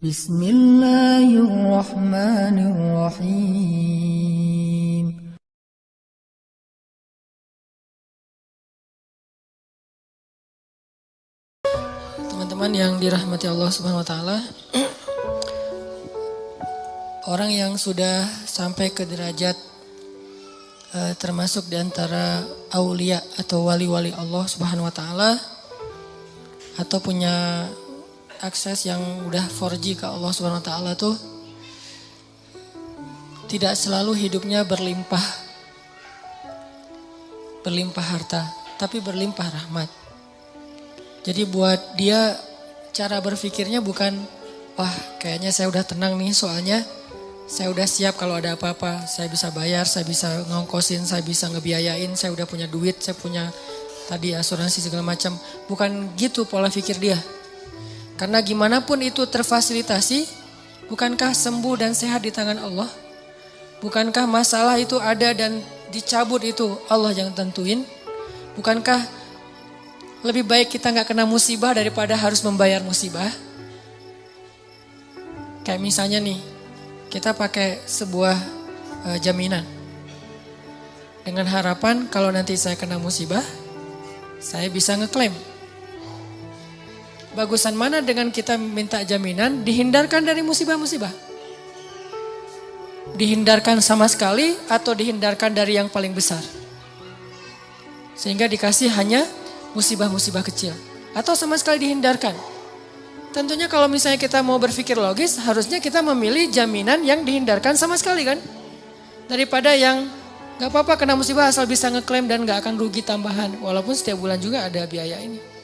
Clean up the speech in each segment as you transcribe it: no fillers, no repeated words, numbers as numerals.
Bismillahirrahmanirrahim. Teman-teman yang dirahmati Allah Subhanahu wa taala, orang yang sudah sampai ke derajat termasuk di antara aulia atau wali-wali Allah Subhanahu wa taala, atau punya akses yang udah 4G ke Allah Subhanahu wa taala tuh, tidak selalu hidupnya berlimpah harta, tapi berlimpah rahmat. Jadi buat dia cara berpikirnya bukan, wah kayaknya saya udah tenang nih soalnya saya udah siap kalau ada apa-apa. Saya bisa bayar, saya bisa ngongkosin, saya bisa ngebiayain, saya udah punya duit, saya punya tadi asuransi segala macam. Bukan gitu pola pikir dia. Karena gimana pun itu terfasilitasi, bukankah sembuh dan sehat di tangan Allah? Bukankah masalah itu ada dan dicabut itu Allah yang tentuin? Bukankah lebih baik kita gak kena musibah daripada harus membayar musibah? Kayak misalnya nih, kita pakai sebuah jaminan. Dengan harapan kalau nanti saya kena musibah, saya bisa ngeklaim. Bagusan mana dengan kita minta jaminan dihindarkan dari musibah-musibah? Dihindarkan sama sekali atau dihindarkan dari yang paling besar? Sehingga dikasih hanya musibah-musibah kecil. Atau sama sekali dihindarkan? Tentunya kalau misalnya kita mau berpikir logis, harusnya kita memilih jaminan yang dihindarkan sama sekali kan? Daripada yang gak apa-apa kena musibah asal bisa ngeklaim dan gak akan rugi tambahan. Walaupun setiap bulan juga ada biaya ini.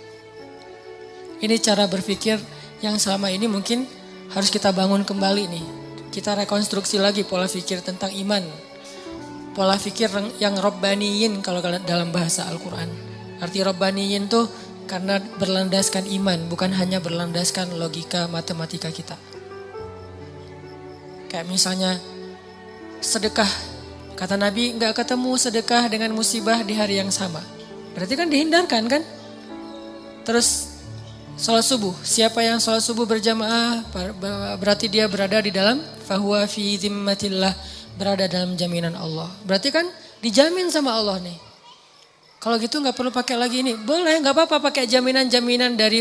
Ini cara berpikir yang selama ini mungkin harus kita bangun kembali nih. Kita rekonstruksi lagi pola pikir tentang iman. Pola pikir yang Rabbaniyin kalau dalam bahasa Al-Quran. Arti Rabbaniyin tuh karena berlandaskan iman, bukan hanya berlandaskan logika matematika kita. Kayak misalnya sedekah. Kata Nabi gak ketemu sedekah dengan musibah di hari yang sama. Berarti kan dihindarkan kan? Terus sholat subuh, siapa yang sholat subuh berjamaah berarti dia berada di dalam fahuwa fi zimmatillah, berada dalam jaminan Allah. Berarti kan dijamin sama Allah nih. Kalau gitu gak perlu pakai lagi ini. Boleh, gak apa-apa pakai jaminan-jaminan dari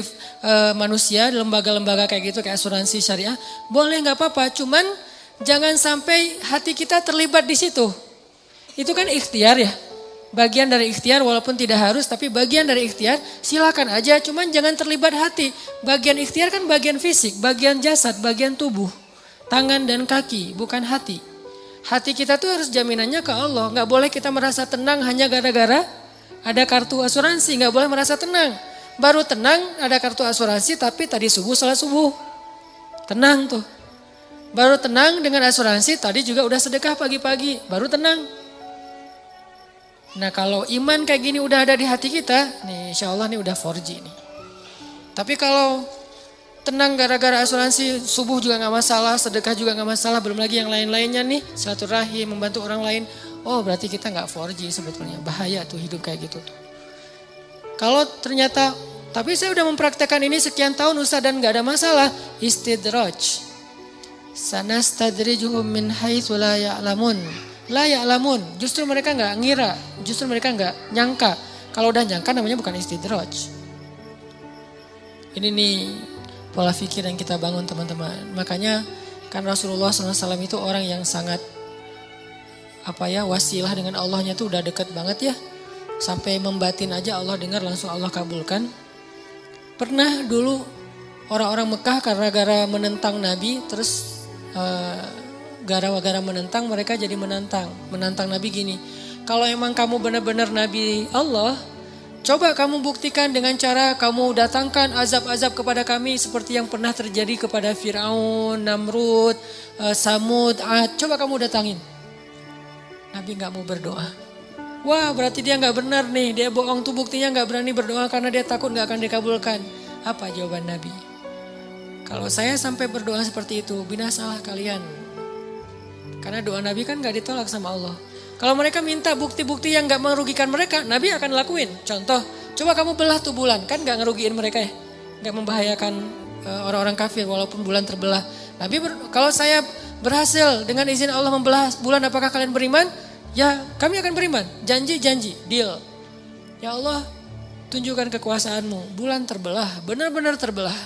manusia, lembaga-lembaga kayak gitu, kayak asuransi syariah. Boleh gak apa-apa, cuman jangan sampai hati kita terlibat di situ. Itu kan ikhtiar ya. Bagian dari ikhtiar walaupun tidak harus, tapi bagian dari ikhtiar silakan aja, cuman jangan terlibat hati. Bagian ikhtiar kan bagian fisik, bagian jasad, bagian tubuh. Tangan dan kaki, bukan hati. Hati kita tuh harus jaminannya ke Allah. Gak boleh kita merasa tenang hanya gara-gara ada kartu asuransi, gak boleh merasa tenang. Baru tenang ada kartu asuransi tapi tadi subuh salat subuh. Tenang tuh. Baru tenang dengan asuransi tadi juga udah sedekah pagi-pagi, baru tenang. Nah kalau iman kayak gini udah ada di hati kita, nih insya Allah nih udah 4G nih. Tapi kalau tenang gara-gara asuransi, subuh juga gak masalah, sedekah juga gak masalah, belum lagi yang lain-lainnya nih, silaturahim, membantu orang lain. Oh berarti kita gak 4G sebetulnya, bahaya tuh hidup kayak gitu tuh. Kalau ternyata, tapi saya udah mempraktekkan ini sekian tahun Ustaz dan gak ada masalah, istidraj. Sanastadrijuhum min haitsu la ya'lamun. La ya'lamun, justru mereka gak ngira, justru mereka gak nyangka. Kalau udah nyangka namanya bukan istidraj. Ini nih pola pikir yang kita bangun teman-teman. Makanya kan Rasulullah SAW itu orang yang sangat wasilah dengan Allahnya tuh udah deket banget ya. Sampai membatin aja Allah dengar langsung Allah kabulkan. Pernah dulu orang-orang Mekah gara-gara menentang Nabi terus gara-gara menentang mereka jadi menantang Nabi gini. Kalau emang kamu benar-benar Nabi Allah, coba kamu buktikan dengan cara kamu datangkan azab-azab kepada kami seperti yang pernah terjadi kepada Fir'aun, Namrud, Samud, Ad. Coba kamu datangin. Nabi gak mau berdoa. Wah berarti dia gak benar nih, dia bohong tuh buktinya gak berani berdoa karena dia takut gak akan dikabulkan. Apa jawaban Nabi? Kalau saya sampai berdoa seperti itu, binasalah kalian. Karena doa Nabi kan gak ditolak sama Allah. Kalau mereka minta bukti-bukti yang gak merugikan mereka, Nabi akan lakuin. Contoh, coba kamu belah tuh bulan, kan gak ngerugiin mereka ya. Gak membahayakan orang-orang kafir walaupun bulan terbelah. Nabi kalau saya berhasil dengan izin Allah membelah bulan, apakah kalian beriman? Ya, kami akan beriman. Janji, deal. Ya Allah, tunjukkan kekuasaanmu. Bulan terbelah, benar-benar terbelah.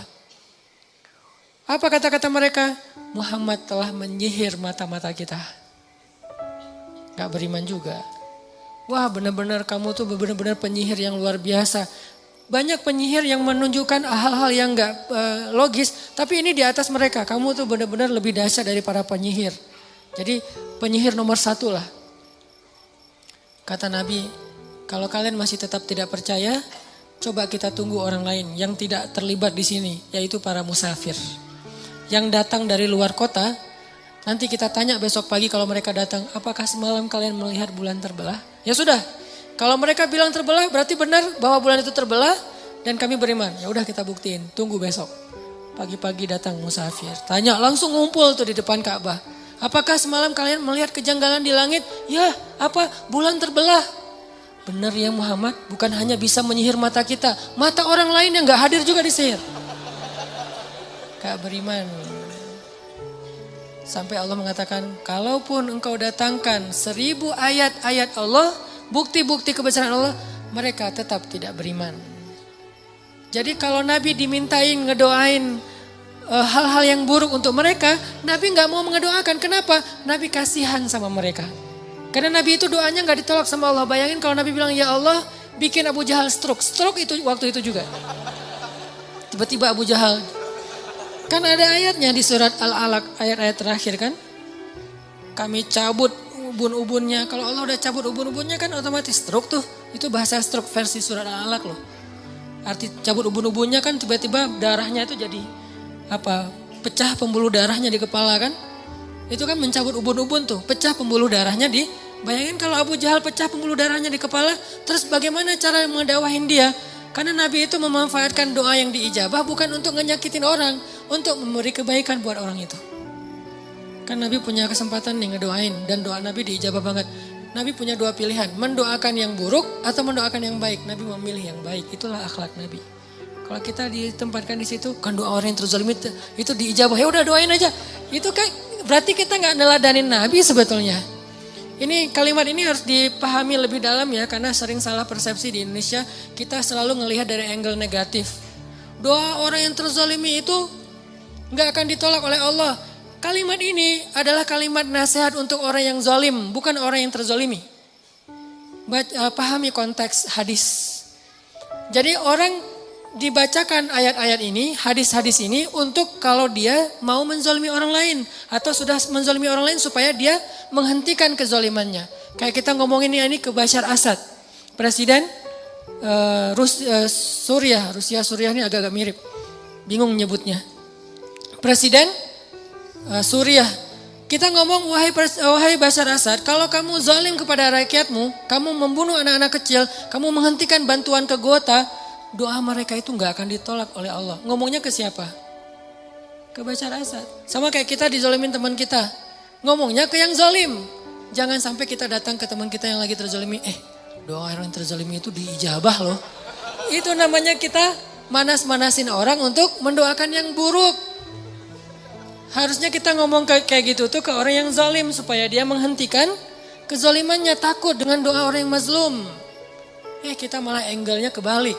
Apa kata-kata mereka? Muhammad telah menyihir mata-mata kita. Gak beriman juga. Wah, benar-benar kamu tuh benar-benar penyihir yang luar biasa. Banyak penyihir yang menunjukkan hal-hal yang gak logis. Tapi ini di atas mereka. Kamu tuh benar-benar lebih dahsyat dari para penyihir. Jadi penyihir nomor 1 lah. Kata Nabi, kalau kalian masih tetap tidak percaya, coba kita tunggu orang lain yang tidak terlibat di sini. Yaitu para musafir. Yang datang dari luar kota, nanti kita tanya besok pagi kalau mereka datang, apakah semalam kalian melihat bulan terbelah? Ya sudah, kalau mereka bilang terbelah berarti benar bahwa bulan itu terbelah dan kami beriman. Ya udah kita buktiin, tunggu besok. Pagi-pagi datang musafir, tanya langsung ngumpul tuh di depan Ka'bah. Apakah semalam kalian melihat kejanggalan di langit? Ya, apa? Bulan terbelah. Benar ya Muhammad, bukan hanya bisa menyihir mata kita, mata orang lain yang gak hadir juga disihir. Gak beriman. Sampai Allah mengatakan, kalaupun engkau datangkan 1000 ayat-ayat Allah, bukti-bukti kebesaran Allah, mereka tetap tidak beriman. Jadi kalau Nabi dimintain ngedoain hal-hal yang buruk untuk mereka, Nabi gak mau mengedoakan. Kenapa? Nabi kasihan sama mereka. Karena Nabi itu doanya gak ditolak sama Allah. Bayangin kalau Nabi bilang, ya Allah bikin Abu Jahal stroke. Stroke itu waktu itu juga. Tiba-tiba Abu Jahal. Kan ada ayatnya di surat Al-Alaq, ayat-ayat terakhir kan. Kami cabut ubun-ubunnya. Kalau Allah udah cabut ubun-ubunnya kan otomatis stroke tuh. Itu bahasa stroke versi surat Al-Alaq loh. Arti cabut ubun-ubunnya kan tiba-tiba darahnya itu jadi pecah pembuluh darahnya di kepala kan. Itu kan mencabut ubun-ubun tuh. Pecah pembuluh darahnya di. Bayangin kalau Abu Jahal pecah pembuluh darahnya di kepala. Terus bagaimana cara mendawahin dia? Karena Nabi itu memanfaatkan doa yang diijabah bukan untuk ngenyakitin orang. Untuk memberi kebaikan buat orang itu. Kan Nabi punya kesempatan nih ngedoain. Dan doa Nabi diijabah banget. Nabi punya 2 pilihan. Mendoakan yang buruk atau mendoakan yang baik. Nabi memilih yang baik. Itulah akhlak Nabi. Kalau kita ditempatkan di situ. Kan doa orang yang terzalimi itu diijabah. Ya udah doain aja. Itu kan berarti kita gak neladanin Nabi sebetulnya. Ini kalimat ini harus dipahami lebih dalam ya, karena sering salah persepsi di Indonesia. Kita selalu ngelihat dari angle negatif. Doa orang yang terzalimi itu gak akan ditolak oleh Allah. Kalimat ini adalah kalimat nasihat untuk orang yang zalim, bukan orang yang terzalimi. Pahami konteks hadis. Jadi orang dibacakan ayat-ayat ini, hadis-hadis ini untuk kalau dia mau menzalimi orang lain. Atau sudah menzalimi orang lain supaya dia menghentikan kezalimannya. Kayak kita ngomongin ini ke Bashar Assad. Presiden Rusia ini agak-agak mirip. Bingung nyebutnya. Presiden Suriah. Kita ngomong wahai Bashar Assad, kalau kamu zalim kepada rakyatmu, kamu membunuh anak-anak kecil, kamu menghentikan bantuan ke Gota, doa mereka itu gak akan ditolak oleh Allah. Ngomongnya ke siapa? Ke Bashar Assad. Sama kayak kita dizalimin teman kita. Ngomongnya ke yang zalim. Jangan sampai kita datang ke teman kita yang lagi terzalimi. Doa orang yang terzalimi itu diijabah loh. Itu namanya kita manas-manasin orang untuk mendoakan yang buruk. Harusnya kita ngomong kayak gitu tuh ke orang yang zalim. Supaya dia menghentikan kezalimannya. Takut dengan doa orang yang mazlum. Kita malah angle-nya kebalik.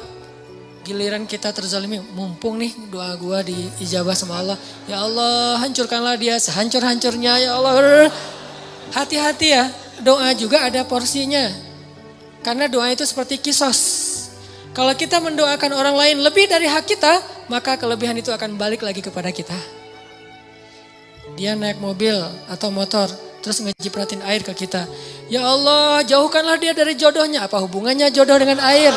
Giliran kita terzalimi, mumpung nih doa gua diijabah sama Allah. Ya Allah, hancurkanlah dia sehancur-hancurnya ya Allah. Hati-hati ya, doa juga ada porsinya. Karena doa itu seperti kisos. Kalau kita mendoakan orang lain lebih dari hak kita, maka kelebihan itu akan balik lagi kepada kita. Dia naik mobil atau motor, terus ngejipratin air ke kita. Ya Allah, jauhkanlah dia dari jodohnya. Apa hubungannya jodoh dengan air?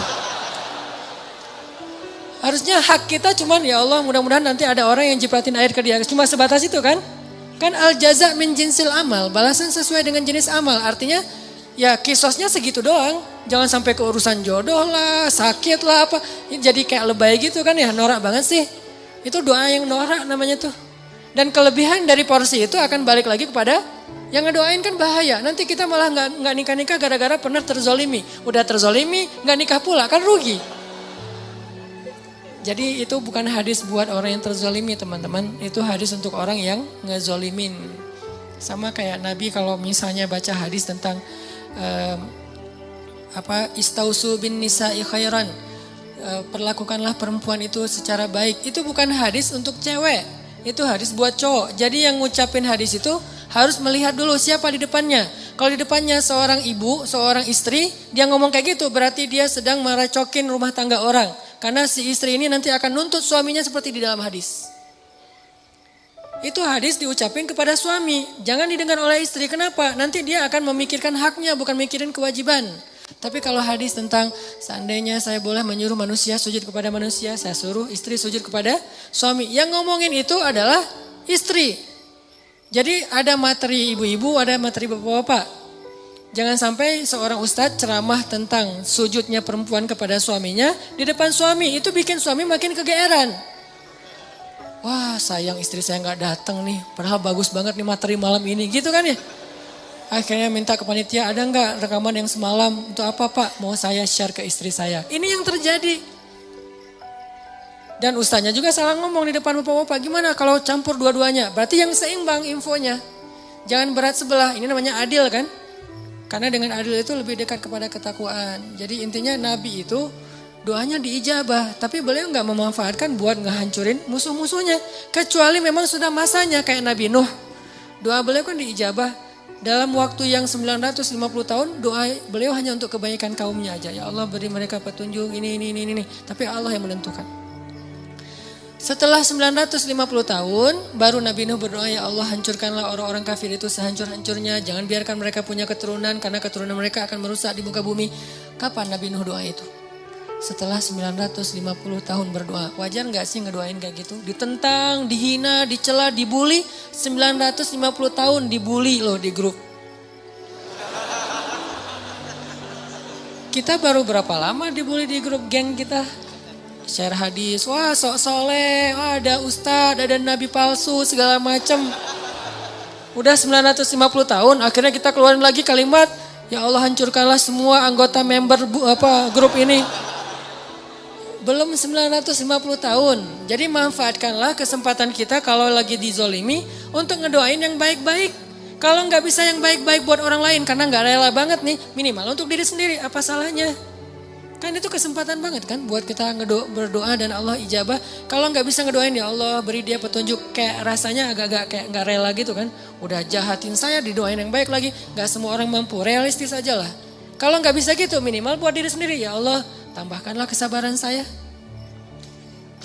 Harusnya hak kita cuman ya Allah mudah-mudahan nanti ada orang yang jipratin air ke dia. Cuma sebatas itu kan. Kan al jaza min jinsil amal. Balasan sesuai dengan jenis amal. Artinya ya kisosnya segitu doang. Jangan sampai ke urusan jodoh lah, sakit lah apa. Jadi kayak lebay gitu kan ya, norak banget sih. Itu doa yang norak namanya tuh. Dan kelebihan dari porsi itu akan balik lagi kepada yang ngedoain kan bahaya. Nanti kita malah nggak nikah-nikah gara-gara pernah terzolimi. Udah terzolimi nggak nikah pula kan rugi. Jadi itu bukan hadis buat orang yang terzolimi teman-teman. Itu hadis untuk orang yang ngezolimin. Sama kayak Nabi kalau misalnya baca hadis tentang istausu bin nisa'i khairan. Perlakukanlah perempuan itu secara baik. Itu bukan hadis untuk cewek. Itu hadis buat cowok. Jadi yang ngucapin hadis itu harus melihat dulu siapa di depannya. Kalau di depannya seorang ibu, seorang istri, dia ngomong kayak gitu berarti dia sedang merecokin rumah tangga orang. Karena si istri ini nanti akan nuntut suaminya seperti di dalam hadis. Itu hadis diucapin kepada suami. Jangan didengar oleh istri. Kenapa? Nanti dia akan memikirkan haknya bukan mikirin kewajiban. Tapi kalau hadis tentang seandainya saya boleh menyuruh manusia sujud kepada manusia, saya suruh istri sujud kepada suami. Yang ngomongin itu adalah istri. Jadi ada materi ibu-ibu, ada materi bapak-bapak. Jangan sampai seorang ustadz ceramah tentang sujudnya perempuan kepada suaminya di depan suami. Itu bikin suami makin kegeeran. Wah sayang istri saya gak datang nih. Padahal bagus banget nih materi malam ini. Gitu kan ya. Akhirnya minta ke panitia, ada gak rekaman yang semalam? Untuk apa pak? Mau saya share ke istri saya. Ini yang terjadi. Dan ustaznya juga salah ngomong di depan bapak-bapak. Gimana kalau campur dua-duanya? Berarti yang seimbang infonya. Jangan berat sebelah. Ini namanya adil kan? Karena dengan adil itu lebih dekat kepada ketakwaan. Jadi intinya Nabi itu doanya diijabah. Tapi beliau gak memanfaatkan buat ngehancurin musuh-musuhnya. Kecuali memang sudah masanya kayak Nabi Nuh. Doa beliau kan diijabah. Dalam waktu yang 950 tahun doa beliau hanya untuk kebaikan kaumnya aja. Ya Allah beri mereka petunjuk ini. Tapi Allah yang menentukan. Setelah 950 tahun, baru Nabi Nuh berdoa, ya Allah hancurkanlah orang-orang kafir itu sehancur-hancurnya. Jangan biarkan mereka punya keturunan, karena keturunan mereka akan merusak di muka bumi. Kapan Nabi Nuh doa itu? Setelah 950 tahun berdoa. Wajar gak sih ngedoain kayak gitu? Ditentang, dihina, dicela, dibully. 950 tahun dibully loh di grup. Kita baru berapa lama dibully di grup geng kita? Share hadis, wah sok soleh, wah ada ustadz, ada nabi palsu, segala macam. Udah 950 tahun, akhirnya kita keluarin lagi kalimat, ya Allah hancurkanlah semua anggota member grup ini. Belum 950 tahun, jadi manfaatkanlah kesempatan kita kalau lagi dizolimi untuk ngedoain yang baik-baik. Kalau nggak bisa yang baik-baik buat orang lain, karena nggak rela banget nih, minimal untuk diri sendiri, apa salahnya? Kan itu kesempatan banget kan buat kita berdoa dan Allah ijabah. Kalau nggak bisa ngedoain ya Allah beri dia petunjuk, kayak rasanya agak-agak kayak nggak rela gitu kan. Udah jahatin saya didoain yang baik lagi. Nggak semua orang mampu, realistis aja lah. Kalau nggak bisa gitu minimal buat diri sendiri, ya Allah tambahkanlah kesabaran saya.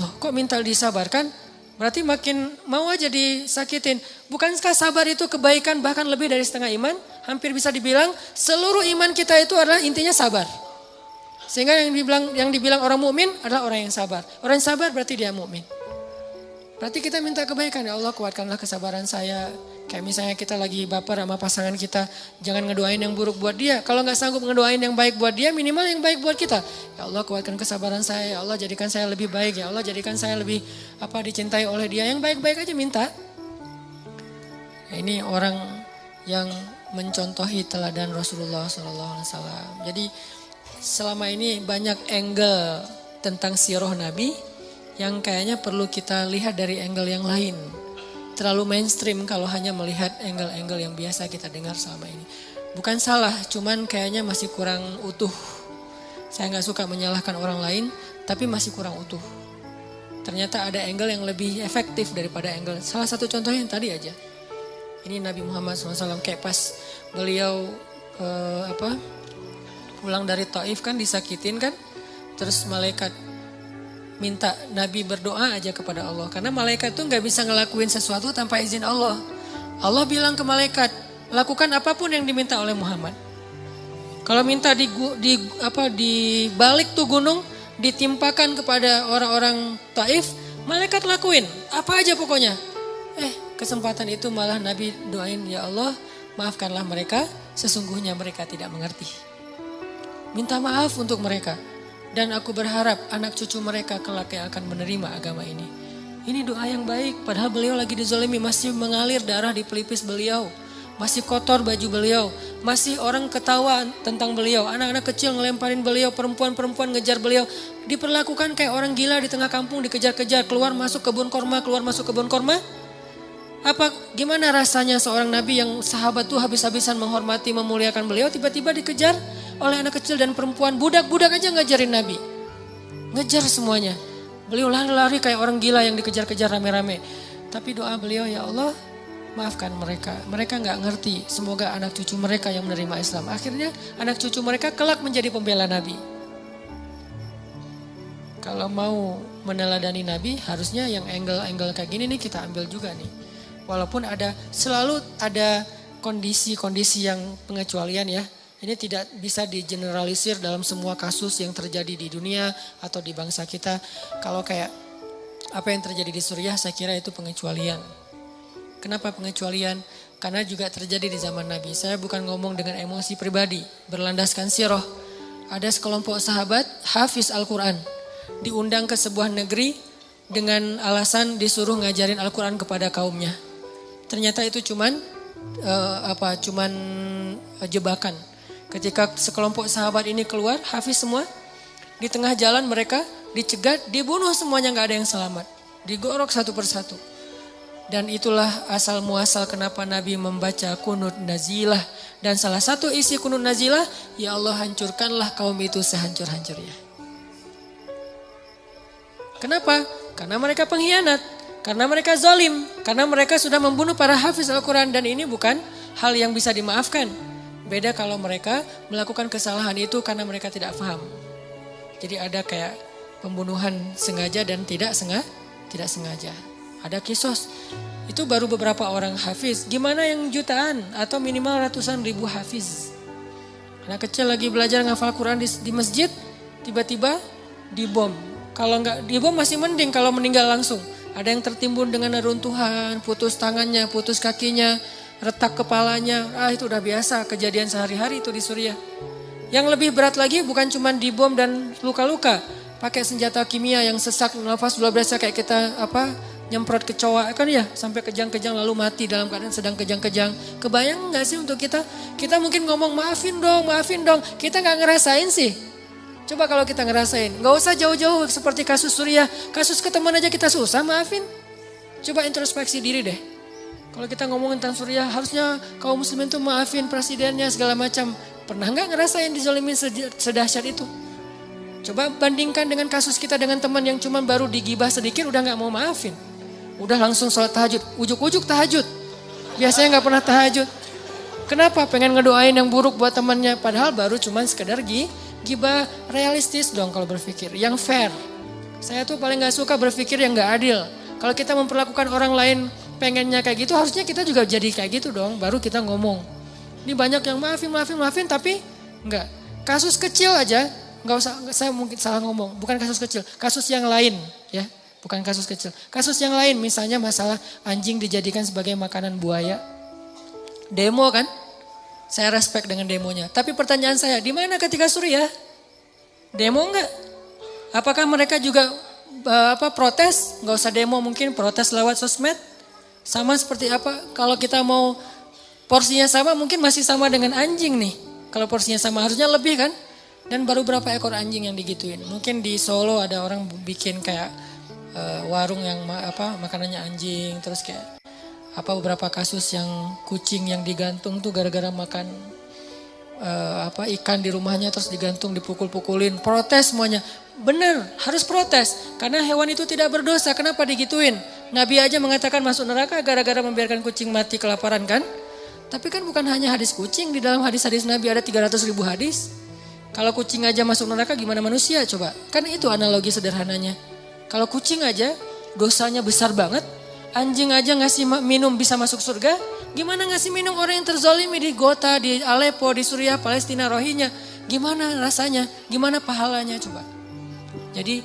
Loh kok minta disabarkan? Berarti makin mau aja disakitin. Bukankah sabar itu kebaikan bahkan lebih dari setengah iman? Hampir bisa dibilang seluruh iman kita itu adalah intinya sabar. Sehingga yang dibilang orang mukmin adalah orang yang sabar. Orang yang sabar berarti dia mukmin. Berarti kita minta kebaikan, ya Allah kuatkanlah kesabaran saya. Kayak misalnya kita lagi baper sama pasangan kita, jangan ngedoain yang buruk buat dia. Kalau nggak sanggup ngedoain yang baik buat dia, minimal yang baik buat kita. Ya Allah kuatkan kesabaran saya, ya Allah jadikan saya lebih baik, ya Allah jadikan saya lebih dicintai oleh dia. Yang baik-baik aja minta. Nah, ini orang yang mencontohi teladan Rasulullah SAW. Jadi selama ini banyak angle tentang sirah Nabi yang kayaknya perlu kita lihat dari angle yang lain. Terlalu mainstream kalau hanya melihat angle-angle yang biasa kita dengar selama ini. Bukan salah, cuman kayaknya masih kurang utuh. Saya gak suka menyalahkan orang lain, tapi masih kurang utuh. Ternyata ada angle yang lebih efektif daripada angle. Salah satu contohnya yang tadi aja. Ini Nabi Muhammad SAW kayak pas beliau pulang dari Taif kan disakitin kan. Terus malaikat minta Nabi berdoa aja kepada Allah. Karena malaikat tuh gak bisa ngelakuin sesuatu tanpa izin Allah. Allah bilang ke malaikat, lakukan apapun yang diminta oleh Muhammad. Kalau minta di balik tuh gunung, ditimpakan kepada orang-orang Taif, malaikat lakuin. Apa aja pokoknya. Kesempatan itu malah Nabi doain, ya Allah maafkanlah mereka, sesungguhnya mereka tidak mengerti. Minta maaf untuk mereka. Dan aku berharap anak cucu mereka kelak yang akan menerima agama ini. Ini doa yang baik. Padahal beliau lagi dizalimi, masih mengalir darah di pelipis beliau. masih kotor baju beliau, masih orang ketawa tentang beliau, anak-anak kecil ngelemparin beliau, perempuan-perempuan ngejar beliau, diperlakukan kayak orang gila di tengah kampung, dikejar-kejar, keluar masuk kebun korma. Apa gimana rasanya seorang nabi yang sahabat tuh habis-habisan menghormati, memuliakan beliau, tiba-tiba dikejar oleh anak kecil dan perempuan, budak-budak aja ngajarin nabi. Ngejar semuanya. Beliau lari-lari kayak orang gila yang dikejar-kejar rame-rame. Tapi doa beliau, ya Allah, maafkan mereka. Mereka gak ngerti. Semoga anak cucu mereka yang menerima Islam. Akhirnya anak cucu mereka kelak menjadi pembela Nabi. Kalau mau meneladani Nabi, harusnya yang angle-angle kayak gini nih kita ambil juga nih. Walaupun selalu ada kondisi-kondisi yang pengecualian ya. Ini tidak bisa digeneralisir dalam semua kasus yang terjadi di dunia atau di bangsa kita. Kalau kayak apa yang terjadi di Suriah, saya kira itu pengecualian. Kenapa pengecualian? Karena juga terjadi di zaman Nabi. Saya bukan ngomong dengan emosi pribadi, berlandaskan sirah. Ada sekelompok sahabat hafiz Al-Quran, diundang ke sebuah negeri dengan alasan disuruh ngajarin Al-Quran kepada kaumnya. Ternyata itu cuman jebakan. Ketika sekelompok sahabat ini keluar, hafiz semua, di tengah jalan mereka dicegat, dibunuh semuanya, gak ada yang selamat. Digorok satu persatu. Dan itulah asal muasal kenapa Nabi membaca kunut nazilah. Dan salah satu isi kunut nazilah, ya Allah hancurkanlah kaum itu sehancur-hancurnya. Kenapa? Karena mereka pengkhianat, karena mereka zalim, karena mereka sudah membunuh para hafiz Al-Quran. Dan ini bukan hal yang bisa dimaafkan. Beda kalau mereka melakukan kesalahan itu karena mereka tidak paham. Jadi ada kayak pembunuhan sengaja dan tidak sengaja. Ada kisos. Itu baru beberapa orang hafiz. Gimana yang jutaan atau minimal ratusan ribu hafiz. Anak kecil lagi belajar ngafal Quran di masjid, tiba-tiba dibom. Kalau nggak dibom masih mending, kalau meninggal langsung. Ada yang tertimbun dengan neruntuhan, putus tangannya, putus kakinya, retak kepalanya. Itu udah biasa kejadian sehari-hari itu di Suriah. Yang lebih berat lagi bukan cuma dibom dan luka-luka. Pakai senjata kimia yang sesak nafas luar biasa kayak kita nyemprot kecoa kan ya. Sampai kejang-kejang lalu mati dalam keadaan sedang kejang-kejang. Kebayang gak sih untuk kita? Kita mungkin ngomong maafin dong. Kita gak ngerasain sih. Coba kalau kita ngerasain. Gak usah jauh-jauh seperti kasus Suriah. Kasus ke teman aja kita susah maafin. Coba introspeksi diri deh. Kalau kita ngomongin tentang Suriah, harusnya kaum muslimin tuh maafin presidennya segala macam. Pernah nggak ngerasain dizalimin sedahsyat itu? Coba bandingkan dengan kasus kita dengan teman yang cuma baru digibah sedikit udah nggak mau maafin. Udah langsung sholat tahajud, ujuk-ujuk tahajud. Biasanya nggak pernah tahajud. Kenapa? Pengen ngedoain yang buruk buat temannya. Padahal baru cuma sekedar gibah. Realistis dong kalau berpikir, yang fair. Saya tuh paling nggak suka berpikir yang nggak adil. Kalau kita memperlakukan orang lain pengennya kayak gitu, harusnya kita juga jadi kayak gitu dong, baru kita ngomong. Ini banyak yang maafin, tapi enggak. Kasus kecil aja, enggak usah, saya mungkin salah ngomong, bukan kasus kecil, kasus yang lain ya, bukan kasus kecil. Kasus yang lain misalnya masalah anjing dijadikan sebagai makanan buaya. Demo kan? Saya respect dengan demonya. Tapi pertanyaan saya, di mana ketika Suriah? Demo enggak? Apakah mereka juga protes? Enggak usah demo, mungkin protes lewat sosmed. Sama seperti apa? Kalau kita mau porsinya sama mungkin masih sama dengan anjing nih. Kalau porsinya sama harusnya lebih kan? Dan baru berapa ekor anjing yang digituin. Mungkin di Solo ada orang bikin kayak warung yang makanannya anjing. Terus kayak beberapa kasus yang kucing yang digantung tuh gara-gara makan ikan di rumahnya terus digantung dipukul-pukulin. Protes semuanya. Benar, harus protes. Karena hewan itu tidak berdosa, kenapa digituin? Nabi aja mengatakan masuk neraka gara-gara membiarkan kucing mati kelaparan kan? Tapi kan bukan hanya hadis kucing, di dalam hadis-hadis Nabi ada 300.000 hadis. Kalau kucing aja masuk neraka gimana manusia coba? Kan itu analogi sederhananya. Kalau kucing aja dosanya besar banget, anjing aja ngasih minum bisa masuk surga, gimana ngasih minum orang yang terzalimi di Ghouta, di Aleppo, di Suriah, Palestina, Rohingya? Gimana rasanya? Gimana pahalanya coba? Jadi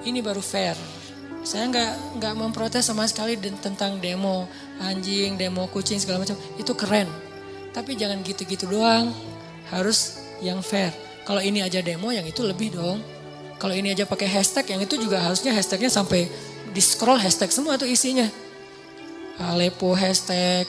ini baru fair. Saya nggak memprotes sama sekali tentang demo anjing, demo kucing segala macam. Itu keren. Tapi jangan gitu-gitu doang. Harus yang fair. Kalau ini aja demo, yang itu lebih dong. Kalau ini aja pakai hashtag, yang itu juga harusnya hashtagnya sampai di scroll hashtag semua tuh isinya. Aleppo hashtag,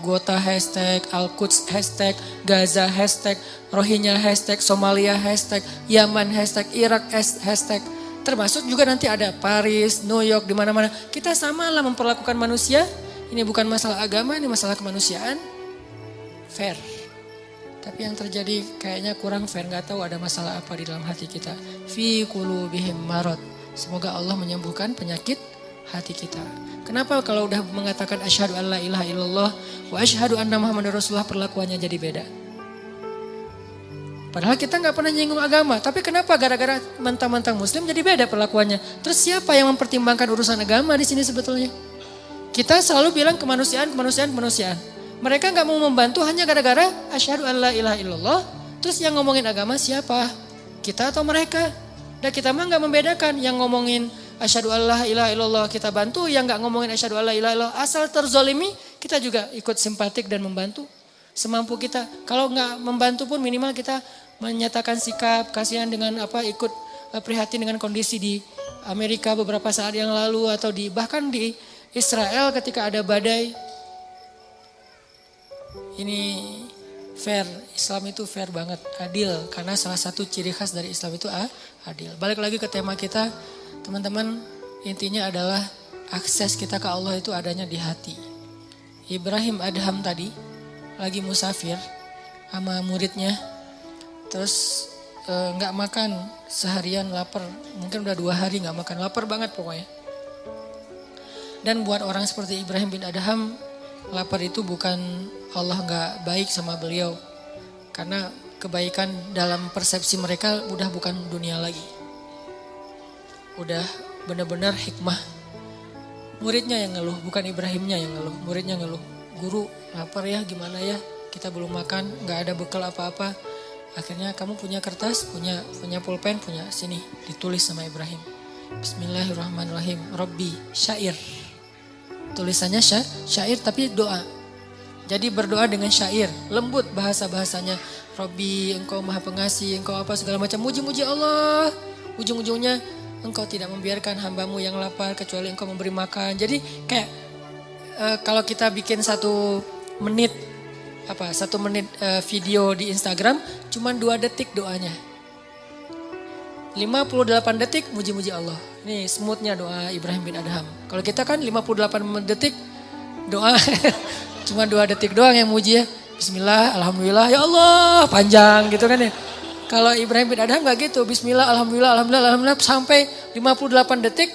Gota hashtag, Al-Quds hashtag, Gaza hashtag, Rohingya hashtag, Somalia hashtag, Yaman hashtag, Irak hashtag. Termasuk juga nanti ada Paris, New York, di mana-mana. Kita samalah memperlakukan manusia. Ini bukan masalah agama, ini masalah kemanusiaan. Fair. Tapi yang terjadi kayaknya kurang fair. Gak tahu ada masalah apa di dalam hati kita. Fi qulubihim marad. Semoga Allah menyembuhkan penyakit hati kita. Kenapa kalau udah mengatakan asyhadu an la ilaha illallah wa asyhadu anna muhammadar rasulullah perlakuannya jadi beda? Padahal kita nggak pernah nyinggung agama, tapi kenapa gara-gara mentang-mentang muslim jadi beda perlakuannya? Terus siapa yang mempertimbangkan urusan agama di sini sebetulnya? Kita selalu bilang kemanusiaan. Mereka nggak mau membantu hanya gara-gara asyhadu an la ilaha illallah. Terus yang ngomongin agama siapa? Kita atau mereka? Dan kita mah nggak membedakan yang ngomongin asyhadu an la ilaha illallah kita bantu, yang nggak ngomongin asyhadu an la ilaha illallah asal terzolimi kita juga ikut simpatik dan membantu semampu kita. Kalau nggak membantu pun minimal kita menyatakan sikap kasihan dengan ikut prihatin dengan kondisi di Amerika beberapa saat yang lalu atau bahkan di Israel ketika ada badai. Ini fair, Islam itu fair banget, adil, karena salah satu ciri khas dari Islam itu adil. Balik lagi ke tema kita, teman-teman, intinya adalah akses kita ke Allah itu adanya di hati. Ibrahim Adham tadi lagi musafir sama muridnya, terus nggak makan seharian, lapar, mungkin udah 2 hari nggak makan, lapar banget pokoknya. Dan buat orang seperti Ibrahim bin Adham, lapar itu bukan Allah nggak baik sama beliau, karena kebaikan dalam persepsi mereka udah bukan dunia lagi, udah benar-benar hikmah. Muridnya yang ngeluh, bukan Ibrahimnya yang ngeluh, muridnya ngeluh. Guru lapar ya, gimana ya, kita belum makan, nggak ada bekal apa-apa. Akhirnya kamu punya kertas, punya pulpen, punya sini, ditulis sama Ibrahim. Bismillahirrahmanirrahim, Rabbi syair. Tulisannya syair tapi doa. Jadi berdoa dengan syair, lembut bahasa-bahasanya. Rabbi, engkau maha pengasih, engkau apa segala macam, muji-muji Allah. Ujung-ujungnya engkau tidak membiarkan hambamu yang lapar kecuali engkau memberi makan. Jadi kayak kalau kita bikin 1 menit video di Instagram, cuman 2 detik doanya. 58 detik muji-muji Allah. Ini smoothnya doa Ibrahim bin Adham. Kalau kita kan 58 detik doa cuma 2 detik doang yang muji ya. Bismillah, alhamdulillah, ya Allah, panjang gitu kan ya. Kalau Ibrahim bin Adham gak gitu. Bismillah, alhamdulillah, alhamdulillah, sampai 58 detik,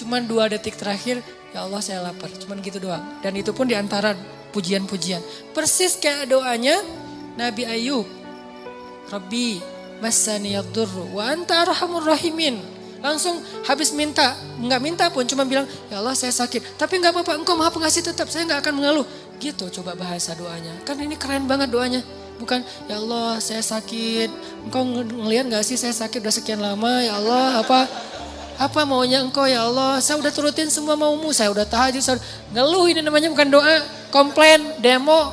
cuma 2 detik terakhir, ya Allah saya lapar. Cuman gitu doang. Dan itu pun diantara pujian-pujian. Persis kayak doanya Nabi Ayub. Rabbi, massaniyad-durru wa anta arhamur rahimin. Langsung habis minta, nggak minta pun cuma bilang, ya Allah saya sakit. Tapi nggak apa-apa, engkau maha pengasih tetap, saya nggak akan mengeluh. Gitu coba bahasa doanya. Kan ini keren banget doanya. Bukan, ya Allah saya sakit, engkau ngelihat nggak sih saya sakit udah sekian lama, ya Allah apa maunya engkau ya Allah, saya udah turutin semua maumu, saya udah tahajud, ngeluh. Ini namanya bukan doa, komplain, demo.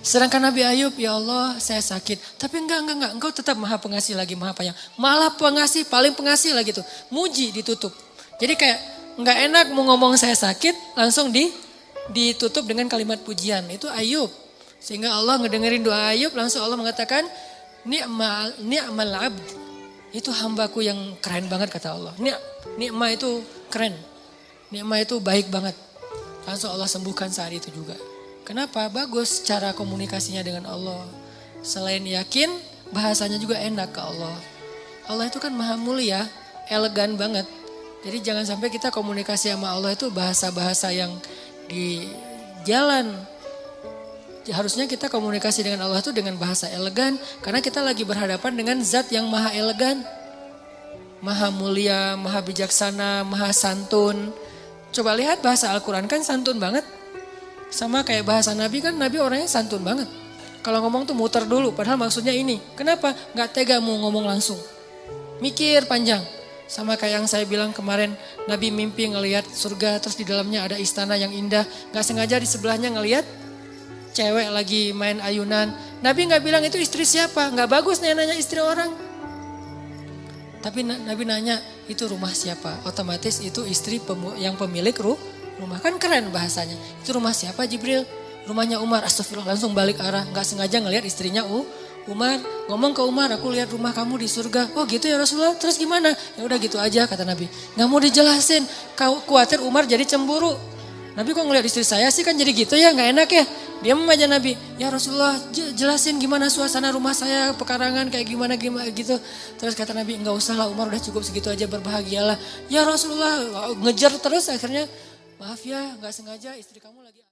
Sedangkan Nabi Ayub, ya Allah saya sakit. Tapi enggak, engkau tetap maha pengasih lagi, maha penyayang. Malah pengasih, paling pengasih lagi tuh. Muji ditutup. Jadi kayak enggak enak mau ngomong saya sakit, langsung ditutup dengan kalimat pujian. Itu Ayub. Sehingga Allah ngedengerin doa Ayub, langsung Allah mengatakan, ni'mal abd. Itu hambaku yang keren banget kata Allah. Ni'ma itu keren. Ni'ma itu baik banget. Langsung Allah sembuhkan saat itu juga. Kenapa? Bagus cara komunikasinya dengan Allah. Selain yakin, bahasanya juga enak ke Allah. Allah itu kan maha mulia, elegan banget. Jadi jangan sampai kita komunikasi sama Allah itu bahasa-bahasa yang di jalan. Harusnya kita komunikasi dengan Allah itu dengan bahasa elegan. Karena kita lagi berhadapan dengan zat yang maha elegan. Maha mulia, maha bijaksana, maha santun. Coba lihat bahasa Al-Quran kan santun banget. Sama kayak bahasa Nabi kan, Nabi orangnya santun banget. Kalau ngomong tuh muter dulu, padahal maksudnya ini. Kenapa? Gak tega mau ngomong langsung. Mikir panjang. Sama kayak yang saya bilang kemarin, Nabi mimpi ngelihat surga, terus di dalamnya ada istana yang indah. Gak sengaja di sebelahnya ngelihat cewek lagi main ayunan. Nabi gak bilang itu istri siapa, gak bagus nih nanya istri orang. Tapi Nabi nanya itu rumah siapa, otomatis itu istri yang pemilik rumah. Kan keren bahasanya. Itu rumah siapa Jibril? Rumahnya Umar. Astagfirullah, langsung balik arah. Gak sengaja ngelihat istrinya Umar. Ngomong ke Umar, aku lihat rumah kamu di surga. Oh gitu ya Rasulullah, terus gimana? Ya udah gitu aja kata Nabi. Gak mau dijelasin, khawatir Umar jadi cemburu. Nabi kok ngeliat istri saya sih kan jadi gitu ya, gak enak ya. Diam aja Nabi, ya Rasulullah jelasin gimana suasana rumah saya, pekarangan kayak gimana gitu. Terus kata Nabi, enggak usah lah Umar, udah cukup segitu aja, berbahagialah. Ya Rasulullah, ngejar terus akhirnya, maaf ya gak sengaja istri kamu lagi.